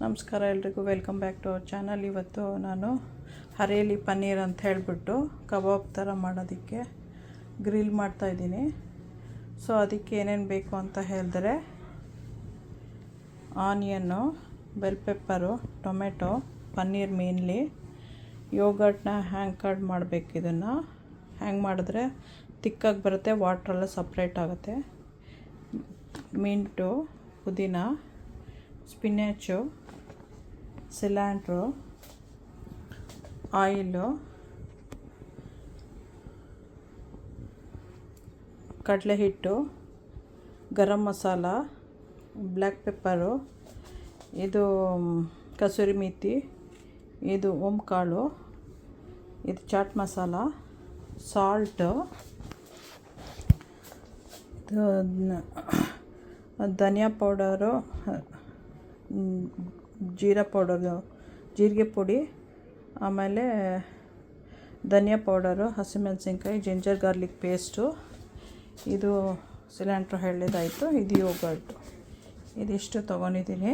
ನಮಸ್ಕಾರ ಎಲ್ರಿಗೂ, welcome back to our channel. ಇವತ್ತು ನಾನು ಹರೇಲಿ ಪನ್ನೀರ್ ಅಂತ ಹೇಳಿಬಿಟ್ಟು ಕಬಾಬ್ ಥರ ಮಾಡೋದಕ್ಕೆ ಗ್ರಿಲ್ ಮಾಡ್ತಾಯಿದ್ದೀನಿ. ಸೊ ಅದಕ್ಕೆ ಏನೇನು ಬೇಕು ಅಂತ ಹೇಳಿದ್ರೆ onion, bell pepper, tomato, paneer mainly, ಯೋಗರ್ಟ್ನ ಹ್ಯಾಂಗ್ ಕಟ್ ಮಾಡಬೇಕು. ಇದನ್ನು ಹ್ಯಾಂಗ್ ಮಾಡಿದ್ರೆ ತಿಕ್ಕಾಗಿ ಬರುತ್ತೆ, ವಾಟ್ರೆಲ್ಲ ಸಪ್ರೇಟ್ ಆಗುತ್ತೆ. ಮಿಂಟು, ಪುದೀನ, ಸ್ಪಿನಾಚು, ಸಿಲ್ಯಾಂಟ್ರೋ, ಆಯಿಲು, ಕಡಲೆ ಹಿಟ್ಟು, ಗರಂ ಮಸಾಲ, ಬ್ಲ್ಯಾಕ್ ಪೆಪ್ಪರು, ಇದು ಕಸೂರಿ ಮೇಥಿ, ಇದು ಕಾಳು, ಇದು ಚಾಟ್ ಮಸಾಲ, ಸಾಲ್ಟು, ಧನಿಯಾ ಪೌಡರು, ಜೀರಾ ಪೌಡರು, ಜೀರಿಗೆ ಪುಡಿ, ಆಮೇಲೆ ಧನಿಯಾ ಪೌಡರು, ಹಸಿಮೆಣಸಿನ್ಕಾಯಿ, ಜಿಂಜರ್ ಗಾರ್ಲಿಕ್ ಪೇಸ್ಟು, ಇದು ಸಿಲಿಂಡ್ರ್ ಹೇಳಿದಾಯಿತು. ಇದು ಯೋಗರ್ಟು. ಇದಿಷ್ಟು ತೊಗೊಂಡಿದ್ದೀನಿ.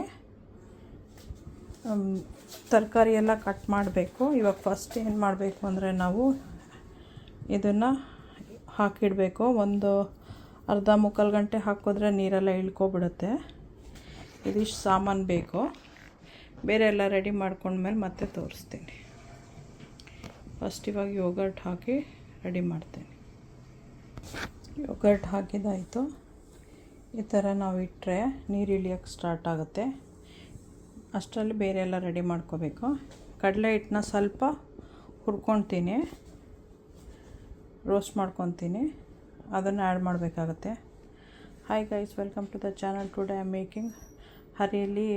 ತರಕಾರಿ ಎಲ್ಲ ಕಟ್ ಮಾಡಬೇಕು. ಇವಾಗ ಫಸ್ಟ್ ಏನು ಮಾಡಬೇಕು ಅಂದರೆ ನಾವು ಇದನ್ನು ಹಾಕಿಡಬೇಕು. ಒಂದು ಅರ್ಧ ಮುಕ್ಕಾಲು ಗಂಟೆ ಹಾಕಿದ್ರೆ ನೀರೆಲ್ಲ ಇಳ್ಕೊಬಿಡುತ್ತೆ. ಇದಿಷ್ಟು ಸಾಮಾನು ಬೇಕು. ಬೇರೆ ಎಲ್ಲ ರೆಡಿ ಮಾಡ್ಕೊಂಡ್ಮೇಲೆ ಮತ್ತೆ ತೋರಿಸ್ತೀನಿ. ಫಸ್ಟ್ ಇವಾಗ ಯೋಗರ್ಟ್ ಹಾಕಿ ರೆಡಿ ಮಾಡ್ತೀನಿ. ಯೋಗರ್ಟ್ ಹಾಕಿದ್ದಾಯಿತು. ಈ ಥರ ನಾವು ಇಟ್ಟರೆ ನೀರು ಇಳಿಯೋಕ್ಕೆ ಸ್ಟಾರ್ಟ್ ಆಗುತ್ತೆ. ಅಷ್ಟರಲ್ಲಿ ಬೇರೆ ಎಲ್ಲ ರೆಡಿ ಮಾಡ್ಕೋಬೇಕು. ಕಡಲೆ ಹಿಟ್ಟನ್ನ ಸ್ವಲ್ಪ ಹುರ್ಕೊತೀನಿ, ರೋಸ್ಟ್ ಮಾಡ್ಕೊತೀನಿ, ಅದನ್ನು ಆ್ಯಡ್ ಮಾಡಬೇಕಾಗತ್ತೆ. Hi guys, welcome to the channel. Today I am making hariyali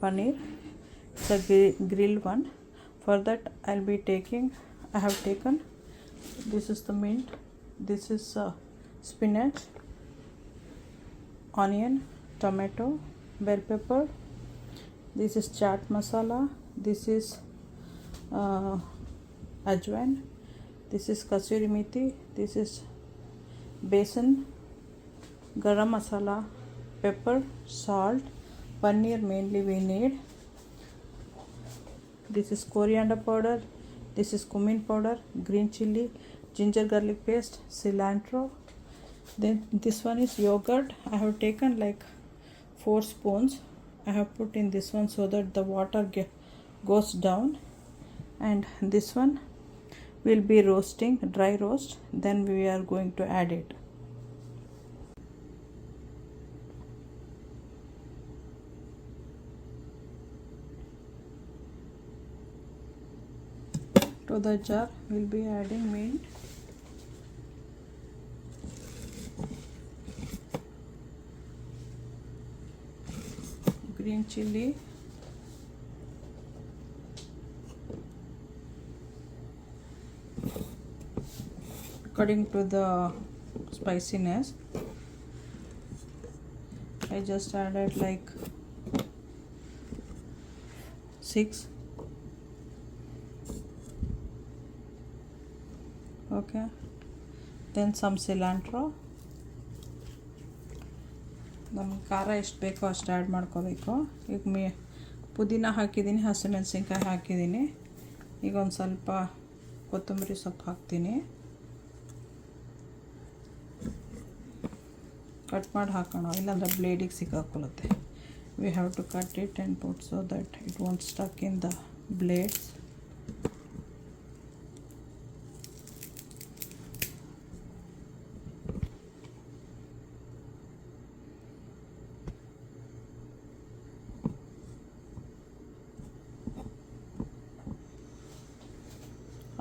paneer. It's a grilled one. For that I have taken this is the mint, this is spinach, onion, tomato, bell pepper, this is chaat masala, this is ajwain, this is kasuri methi, this is besan, garam masala, pepper, salt, paneer mainly we need. This is coriander powder, this is cumin powder, green chilli, ginger garlic paste, cilantro. Then this one is yogurt. I have taken like 4 spoons. I have put in this one so that the water goes down. And this one will be roasting, dry roast. Then we are going to add it. To the jar we'll be adding mint, green chilli, according to the spiciness. I just added like 6. Okay, then some cilantro. ನಮಗೆ ಖಾರ ಎಷ್ಟು ಬೇಕೋ ಅಷ್ಟು add ಮಾಡ್ಕೋಬೇಕು. ಈಗ ಪುದೀನ ಹಾಕಿದ್ದೀನಿ, ಹಸಿಮೆಣಸಿನ್ಕಾಯಿ ಹಾಕಿದ್ದೀನಿ. ಈಗ ಒಂದು ಸ್ವಲ್ಪ ಕೊತ್ತಂಬರಿ ಸೊಪ್ಪು ಹಾಕ್ತೀನಿ. ಕಟ್ ಮಾಡಿ ಹಾಕೋಣ, ಇಲ್ಲಾಂದರೆ ಬ್ಲೇಡಿಗೆ ಸಿಕ್ಕಾಕೊಳ್ಳುತ್ತೆ. We have to cut it and put so that it won't stuck in the blades.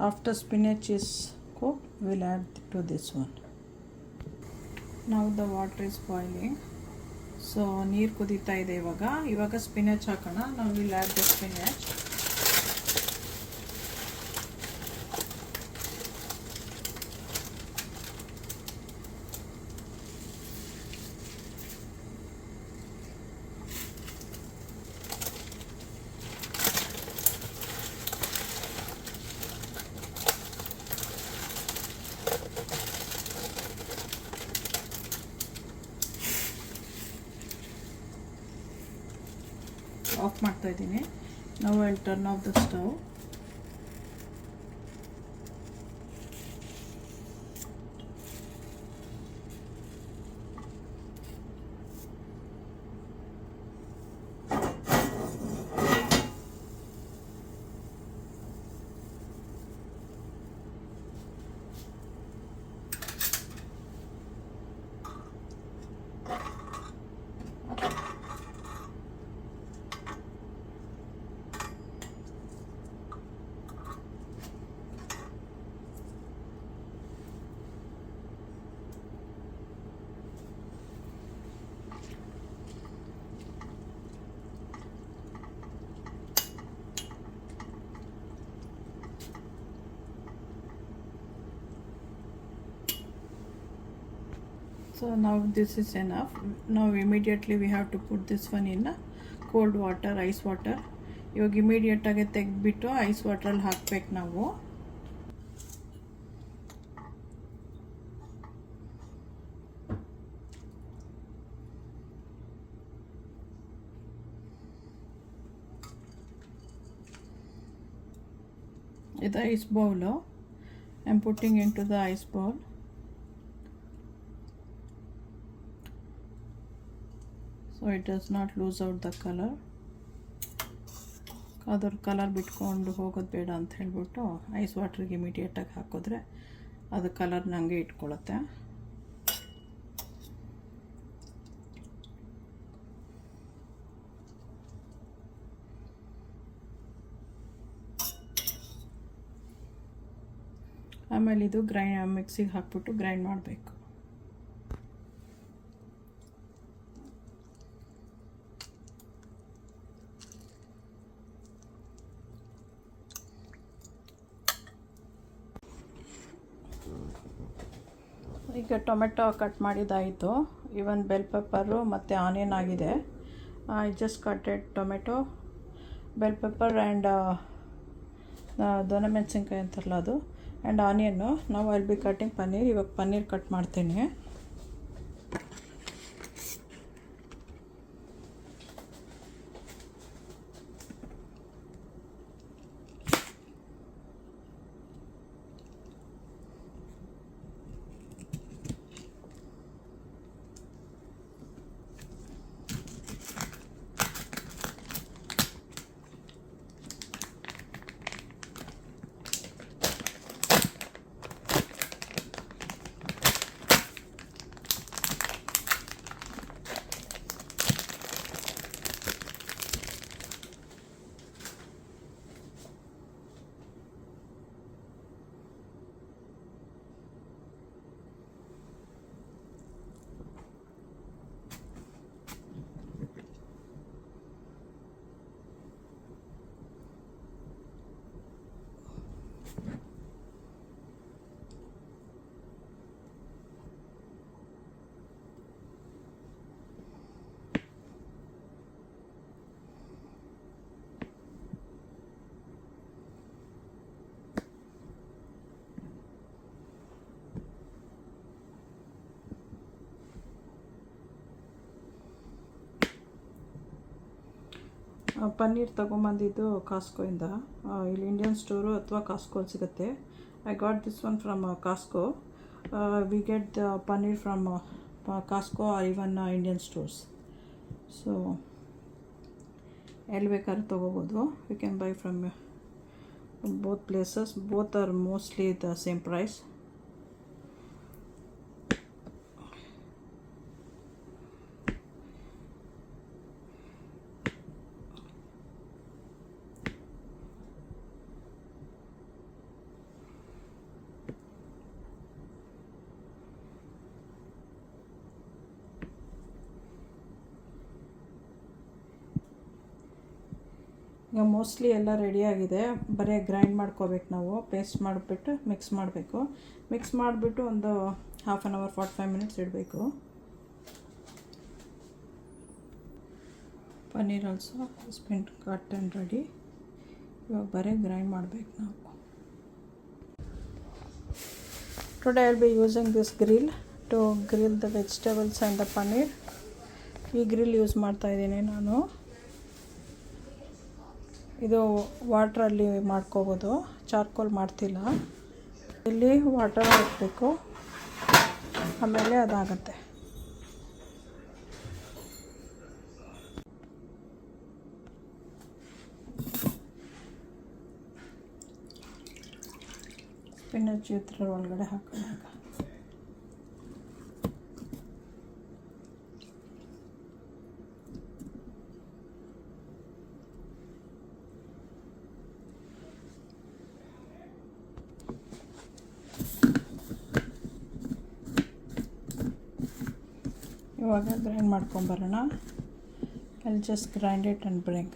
After spinach is cooked, we'll add to this one. Now the water is boiling. So ನೀರು ಕುದೀತಾ ಇದೆ. ಇವಾಗ spinach ಹಾಕೋಣ. ನಾವು will add the spinach. Of ಮಾಡ್ತಾಯಿದ್ದೀನಿ. ನಾವು I turn off the stove. So now this is enough. Now immediately we have to put this one in cold water, ice water. ಇವಾಗ ಇಮಿಡಿಯೇಟಾಗಿ ತೆಗೆದ್ಬಿಟ್ಟು ಐಸ್ ವಾಟ್ರಲ್ಲಿ ಹಾಕ್ಬೇಕು ನಾವು. ಇದು ice bowl. I am putting in to the ice bowl. So it does not lose out the color. ಅದರ colour ಬಿಟ್ಕೊಂಡು ಹೋಗೋದು ಬೇಡ ಅಂತ ಹೇಳ್ಬಿಟ್ಟು ಐಸ್ ವಾಟ್ರಿಗೆ ಇಮಿಡಿಯೇಟಾಗಿ ಹಾಕಿದ್ರೆ ಅದು ಕಲರ್ ನನಗೆ ಇಟ್ಕೊಳ್ಳುತ್ತೆ. ಆಮೇಲೆ ಇದು ಮಿಕ್ಸಿಗೆ ಹಾಕ್ಬಿಟ್ಟು ಗ್ರೈಂಡ್ ಮಾಡಬೇಕು. ಈಗ ಟೊಮೆಟೊ ಕಟ್ ಮಾಡಿದ್ದಾಯಿತು. ಇವನ್ ಬೆಲ್ ಪೆಪ್ಪರು ಮತ್ತು ಆನಿಯನ್ ಆಗಿದೆ. I just cutted tomato, bell pepper and ದೊಣ್ಣೆ ಮೆಣಸಿನ್ಕಾಯಿ ಅಂತಾರಲ್ಲ ಅದು, ಆ್ಯಂಡ್ ಆನಿಯನ್ನು. ನಾವು ಐಲ್ ಬಿ ಕಟ್ಟಿಂಗ್ ಪನ್ನೀರ್. ಇವಾಗ ಪನ್ನೀರ್ ಕಟ್ ಮಾಡ್ತೀನಿ. ಪನ್ನೀರ್ ತೊಗೊಂಬಂದಿದ್ದು ಕಾಸ್ಕೋಯಿಂದ. ಇಲ್ಲಿ ಇಂಡಿಯನ್ ಸ್ಟೋರು ಅಥವಾ ಕಾಸ್ಕೋಲ್ಲಿ ಸಿಗುತ್ತೆ. I got this one from Costco. We get the paneer from Costco or even Indian stores. So ಎಲ್ಲಿ ಬೇಕಾದ್ರೂ ತೊಗೋಬೋದು. We can buy from both places. Both are mostly the same price. ಈಗ mostly ಎಲ್ಲ ರೆಡಿಯಾಗಿದೆ. ಬರೀ ಗ್ರೈಂಡ್ ಮಾಡ್ಕೋಬೇಕು ನಾವು. ಪೇಸ್ಟ್ ಮಾಡಿಬಿಟ್ಟು ಮಿಕ್ಸ್ ಮಾಡಬೇಕು. ಮಿಕ್ಸ್ ಮಾಡಿಬಿಟ್ಟು ಒಂದು ಹಾಫ್ ಆನ್ ಅವರ್ 45 ಮಿನಿಟ್ಸ್ ಇಡಬೇಕು. Paneer also has been cut and ready. ಇವಾಗ ಬರೀ ಗ್ರೈಂಡ್ ಮಾಡಬೇಕು ನಾವು. Today I will be using this grill to grill the vegetables and the paneer. ಈ ಗ್ರಿಲ್ ಯೂಸ್ ಮಾಡ್ತಾ ಇದ್ದೀನಿ ನಾನು. ಇದು ವಾಟ್ರಲ್ಲಿ ಮಾಡ್ಕೋಬೋದು, ಚಾರ್ಕೋಲ್ ಮಾಡ್ತಿಲ್ಲ. ಇಲ್ಲಿ ವಾಟರ್ ಹಾಕಬೇಕು, ಆಮೇಲೆ ಅದಾಗತ್ತೆ. ಸ್ಪಿನಚ್ ಇದ್ರ ಒಳಗಡೆ ಹಾಕೋಣ. ಇವಾಗ grind ಮಾಡ್ಕೊಂಬರೋಣ. I'll just grind it and bring.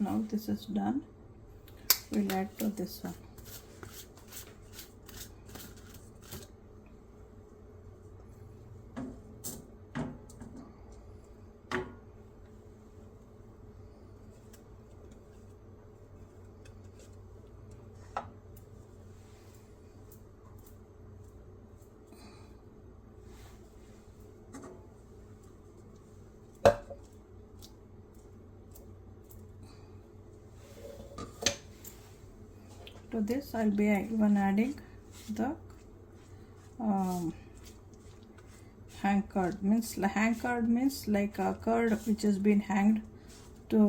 Now this is done. We'll add to this one. To this I'll be even adding the hang curd. Hang curd means like a curd which has been hanged to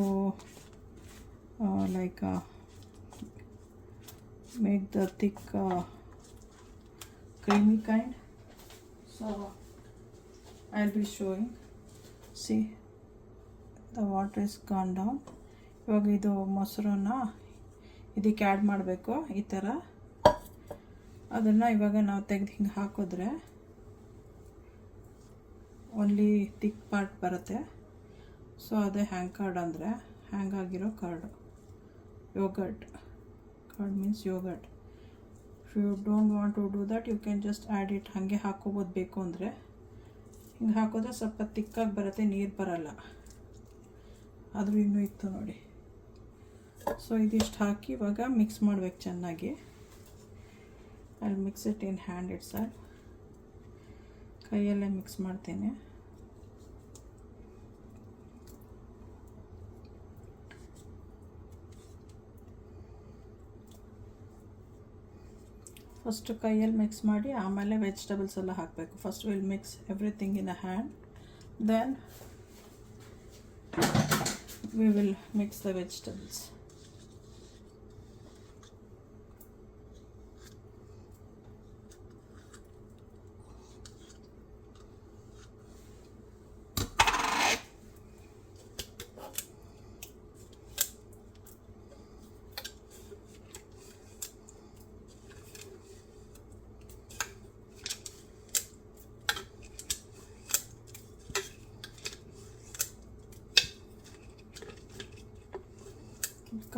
make the thick creamy kind. So I'll be showing. See, the water is gone down. ಇವಾಗ ಇದು ಮೊಸರನ್ನ ಇದಕ್ಕೆ add ಮಾಡಬೇಕು. ಈ ಥರ ಅದನ್ನು ಇವಾಗ ನಾವು ತೆಗೆದು ಹಿಂಗೆ ಹಾಕಿದ್ರೆ ಓನ್ಲಿ ಥಿಕ್ ಪಾರ್ಟ್ ಬರುತ್ತೆ. ಸೊ ಅದೇ ಹ್ಯಾಂಗ್ ಕಾರ್ಡ್ ಅಂದರೆ ಹ್ಯಾಂಗ್ ಆಗಿರೋ curd. Yogurt curd means yogurt. If you don't want to do that you can just add it. ಹಾಗೆ ಹಾಕೋಬೋದು ಬೇಕು ಅಂದರೆ. ಹಿಂಗೆ ಹಾಕಿದ್ರೆ ಸ್ವಲ್ಪ ತಿಕ್ಕಾಗಿ ಬರುತ್ತೆ, ನೀರು ಬರಲ್ಲ. ಆದರೂ ಇನ್ನೂ ಇತ್ತು ನೋಡಿ. ಸೊ ಇದಿಷ್ಟು ಹಾಕಿ ಇವಾಗ ಮಿಕ್ಸ್ ಮಾಡ್ಬೇಕು ಚೆನ್ನಾಗಿ. ಅಲ್ಲಿ mix it in hand itself. ಕೈಯಲ್ಲೇ ಮಿಕ್ಸ್ ಮಾಡ್ತೇನೆ. ಫಸ್ಟ್ ಕೈಯಲ್ಲಿ ಮಿಕ್ಸ್ ಮಾಡಿ ಆಮೇಲೆ ವೆಜಿಟೇಬಲ್ಸ್ ಎಲ್ಲ ಹಾಕಬೇಕು. First will mix everything in a hand, then we will mix the vegetables.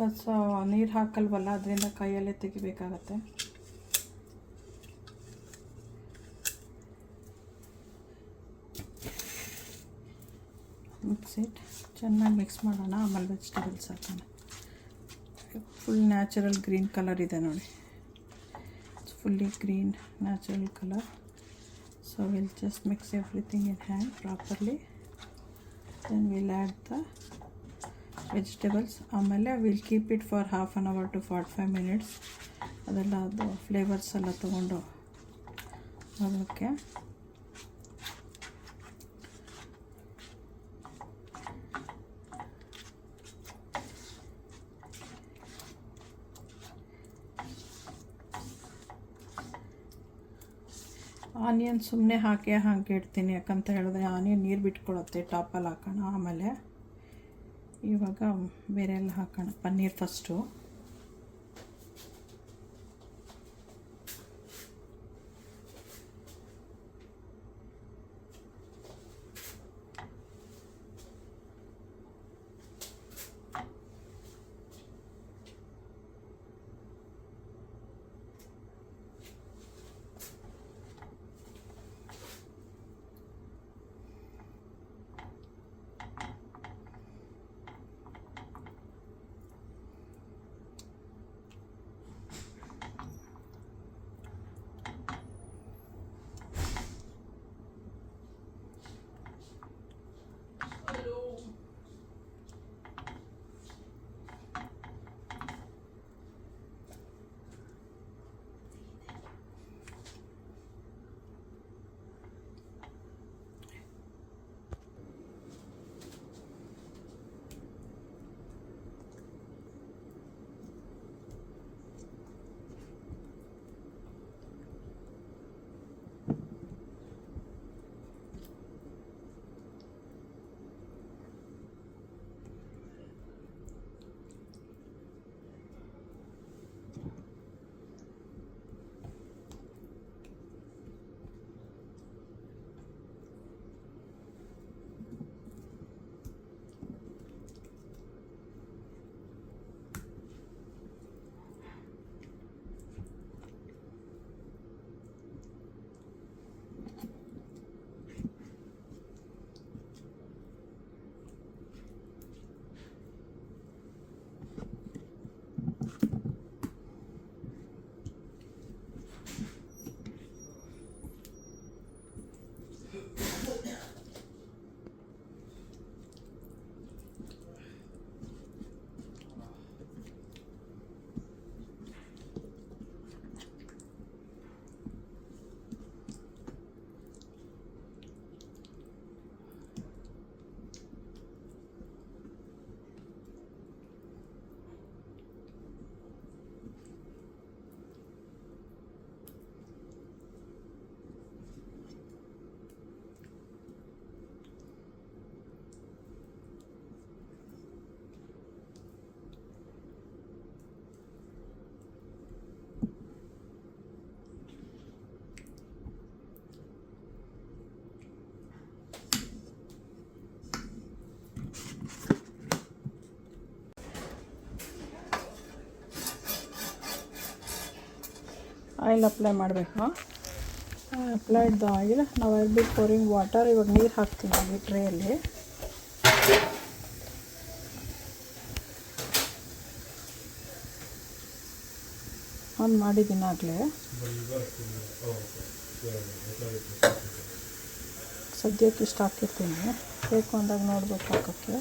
Because ನೀರು ಹಾಕಲ್ವಲ್ಲ, ಅದರಿಂದ ಕೈಯಲ್ಲೇ ತೆಗಿಬೇಕಾಗತ್ತೆ. ಮಿಕ್ಸ್ ಇಟ್, ಚೆನ್ನಾಗಿ ಮಿಕ್ಸ್ ಮಾಡೋಣ. ಆಮೇಲೆ ವೆಜಿಟೇಬಲ್ಸ್ ಹಾಕೋಣ. ಫುಲ್ ನ್ಯಾಚುರಲ್ ಗ್ರೀನ್ ಕಲರ್ ಇದೆ ನೋಡಿ. It's fully green natural colour. So will just mix everything in hand properly. Then will add the vegetables. ಆಮೇಲೆ will keep it for half an hour to 45 minutes. ಅದೆಲ್ಲ ಅದು flavours ಎಲ್ಲ ತೊಗೊಂಡು ಅದಕ್ಕೆ. Onion ಸುಮ್ಮನೆ ಹಾಗೆ ಇಡ್ತೀನಿ, ಯಾಕಂತ ಹೇಳಿದ್ರೆ ಆನಿಯನ್ ನೀರು ಬಿಟ್ಕೊಳುತ್ತೆ. ಟಾಪಲ್ಲಿ ಹಾಕೋಣ. ಆಮೇಲೆ ಇವಾಗ ಬೇರೆ ಎಲ್ಲ ಹಾಕೋಣ. ಪನ್ನೀರ್ ಫಸ್ಟು. ಆಯಿಲ್ ಅಪ್ಲೈ ಮಾಡಬೇಕು. Applied the oil. ನಾವು ಐಲ್ ಬಿ ಪೋರಿಂಗ್ ವಾಟರ್. ಇವಾಗ ನೀರು ಹಾಕ್ತೀನಿ ಈ ಟ್ರೇಯಲ್ಲಿ. ಆನ್ ಮಾಡಿದ್ದೀನಿ ಆಗಲೇ. ಸದ್ಯಕ್ಕೆ ಇಷ್ಟು ಹಾಕಿರ್ತೀನಿ, ಬೇಕು ಅಂದಾಗ ನೋಡ್ಬೇಕು ಹಾಕೋಕ್ಕೆ.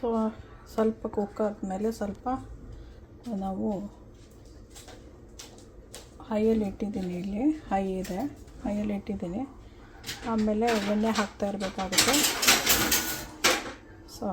ಸೊ ಸ್ವಲ್ಪ ಕುಕ್ ಆದಮೇಲೆ ಸ್ವಲ್ಪ ನಾವು ಹೈಯಲ್ಲಿ ಇಟ್ಟಿದ್ದೀನಿ, ಇಲ್ಲಿ ಹೈ ಇದೆ, ಹೈಯಲ್ಲಿ ಇಟ್ಟಿದ್ದೀನಿ. ಆಮೇಲೆ ಎಣ್ಣೆ ಹಾಕ್ತಾ ಇರಬೇಕಾಗುತ್ತೆ. ಸೊ